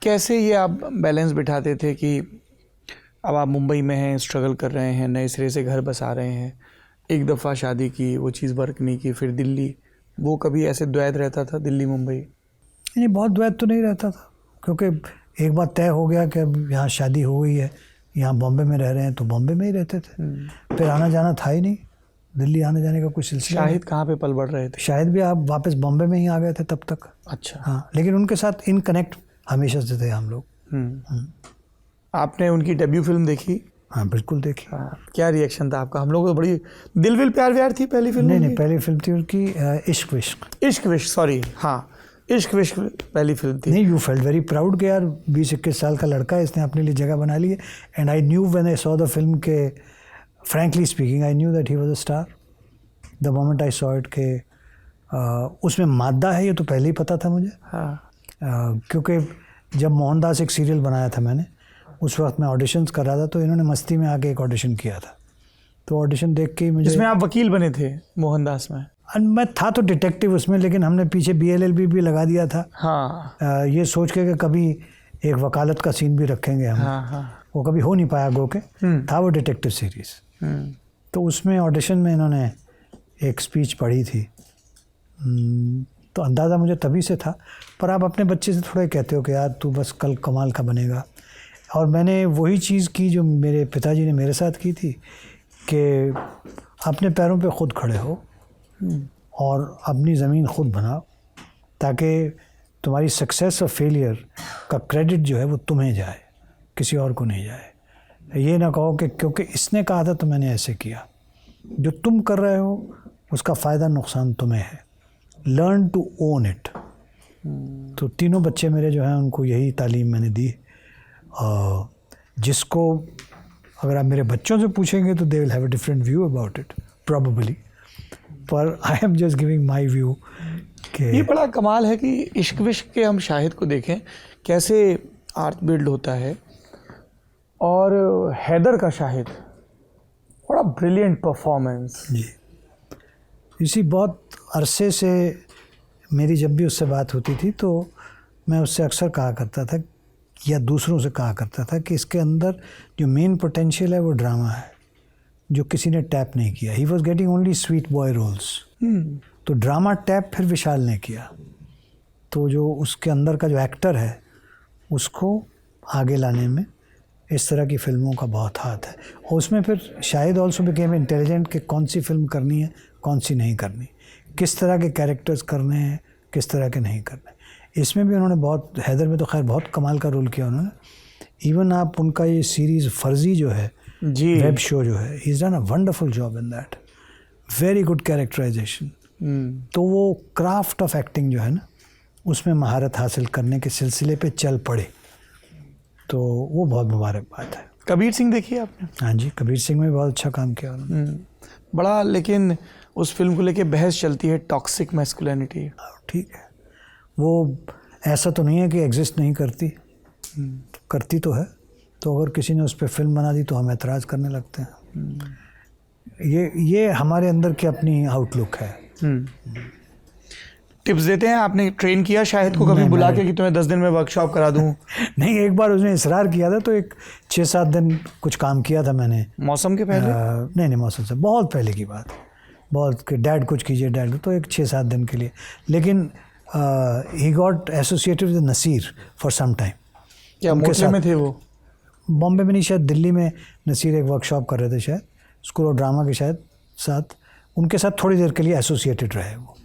कैसे ये आप बैलेंस बिठाते थे कि अब आप मुंबई में हैं, स्ट्रगल कर रहे हैं, नए सिरे से घर बसा रहे हैं, एक दफ़ा शादी की, वो चीज़ वर्क नहीं की, फिर दिल्ली, वो कभी ऐसे द्वैत रहता था दिल्ली मुंबई? नहीं, बहुत द्वैत तो नहीं रहता था, क्योंकि एक बात तय हो गया कि अब यहाँ शादी हो गई है, यहाँ बॉम्बे में रह रहे हैं, तो बॉम्बे में ही रहते थे। फिर आना जाना था ही नहीं, दिल्ली आने जाने का कुछ सिलसिला। शाहिद कहाँ पे पल बढ़ रहे थे? शायद भी आप वापस बॉम्बे में ही आ गए थे तब तक। अच्छा। हाँ, लेकिन उनके साथ इन कनेक्ट हमेशा से थे हम लोग। आपने उनकी डेब्यू फिल्म देखी? हाँ, बिल्कुल देखी। हाँ, क्या रिएक्शन था आपका? हम लोग तो बड़ी दिल विल प्यार व्यार थी पहली फिल्म? नहीं, पहली फिल्म थी उनकी इश्क विश्क। इश्क विश्क, सॉरी, हाँ, इश्क विश्क पहली फिल्म थी। नहीं, यू फेल्ट वेरी प्राउड कि यार 20-21 साल का लड़का है, इसने अपने लिए जगह बना ली है। And I knew when I saw the film के, frankly speaking, I knew that he was a star the moment I saw it के उसमें मादा है, ये तो पहले ही पता था मुझे। हाँ। क्योंकि जब मोहनदास एक सीरियल बनाया था मैंने, उस वक्त मैं ऑडिशंस कर रहा था, तो इन्होंने मस्ती में आके एक ऑडिशन किया था, तो ऑडिशन देख के ही मुझे, जिसमें आप वकील बने थे मोहनदास में? मैं था तो डिटेक्टिव उसमें, लेकिन हमने पीछे BLLB भी लगा दिया था। हाँ। ये सोच के कि कभी एक वकालत का सीन भी रखेंगे हम। हाँ। वो कभी हो नहीं पाया गो के, था वो डिटेक्टिव सीरीज़। तो उसमें ऑडिशन में इन्होंने एक स्पीच पढ़ी थी, तो अंदाज़ा मुझे तभी से था। पर आप अपने बच्चे से थोड़ा ही कहते हो कि यार तू बस कल कमाल का बनेगा, और मैंने वही चीज़ की जो मेरे पिताजी ने मेरे साथ की थी, कि अपने पैरों पे ख़ुद खड़े हो और अपनी ज़मीन ख़ुद बनाओ, ताकि तुम्हारी सक्सेस और फेलियर का क्रेडिट जो है वो तुम्हें जाए, किसी और को नहीं जाए। ये ना कहो कि क्योंकि इसने कहा था तो मैंने ऐसे किया। जो तुम कर रहे हो उसका फ़ायदा नुकसान तुम्हें है, लर्न टू ओन इट। तो तीनों बच्चे मेरे जो हैं उनको यही तालीम मैंने दी, जिसको अगर आप मेरे बच्चों से पूछेंगे तो they will have a different view about it probably, पर I am just giving my view. ये बड़ा कमाल है कि इश्क विश्क के हम शाहिद को देखें कैसे आर्ट बिल्ड होता है, और हैदर का शाहिद, बड़ा ब्रिलियंट परफॉर्मेंस जी। इसी बहुत अरसे से मेरी जब भी उससे बात होती थी तो मैं उससे अक्सर कहा करता था, या दूसरों से कहा करता था, कि इसके अंदर जो मेन पोटेंशियल है वो ड्रामा है, जो किसी ने टैप नहीं किया। He was getting only sweet boy roles, तो ड्रामा टैप फिर विशाल ने किया। तो जो उसके अंदर का जो एक्टर है उसको आगे लाने में इस तरह की फ़िल्मों का बहुत हाथ है। और उसमें फिर शायद ऑल्सो बिकेम इंटेलिजेंट कि कौन सी फ़िल्म करनी है, कौन सी नहीं करनी, किस तरह के कैरेक्टर्स करने हैं, किस तरह के नहीं करने। इसमें भी उन्होंने बहुत, हैदर में तो खैर बहुत कमाल का रोल किया उन्होंने। इवन आप उनका ये सीरीज़ फर्जी जो है जी, वेब शो जो है, he is done a wonderful job in that, very good characterization. तो वो क्राफ्ट ऑफ एक्टिंग जो है ना, उसमें महारत हासिल करने के सिलसिले पे चल पड़े, तो वो बहुत मुबारक बात है। कबीर सिंह देखी आपने? हाँ जी, कबीर सिंह में बहुत अच्छा काम किया उन्होंने। बड़ा, लेकिन उस फिल्म को लेके बहस चलती है, टॉक्सिक मैस्कुलिनिटी। ठीक है, वो ऐसा तो नहीं है कि एग्जिस्ट नहीं करती, करती तो है। तो अगर किसी ने उस पर फिल्म बना दी तो हम एतराज़ करने लगते हैं। ये हमारे अंदर की अपनी आउटलुक है। टिप्स देते हैं? आपने ट्रेन किया शाहिद को कभी बुला के कि तुम्हें 10 दिन में वर्कशॉप करा दूं? नहीं, एक बार उसने इसरार किया था, तो एक 6-7 दिन कुछ काम किया था मैंने। मौसम के पहले? नहीं, मौसम से बहुत पहले की बात, बहुत कि डैड कुछ कीजिए डैड, तो एक 6-7 दिन के लिए। लेकिन he got associated with Naseer for some time. क्या मोटले में थे वो? बॉम्बे में नहीं, शायद दिल्ली में नसीर एक वर्कशॉप कर रहे थे, शायद स्कूल ऑफ ड्रामा के शायद साथ, उनके साथ थोड़ी देर के लिए एसोसिएटेड रहे वो।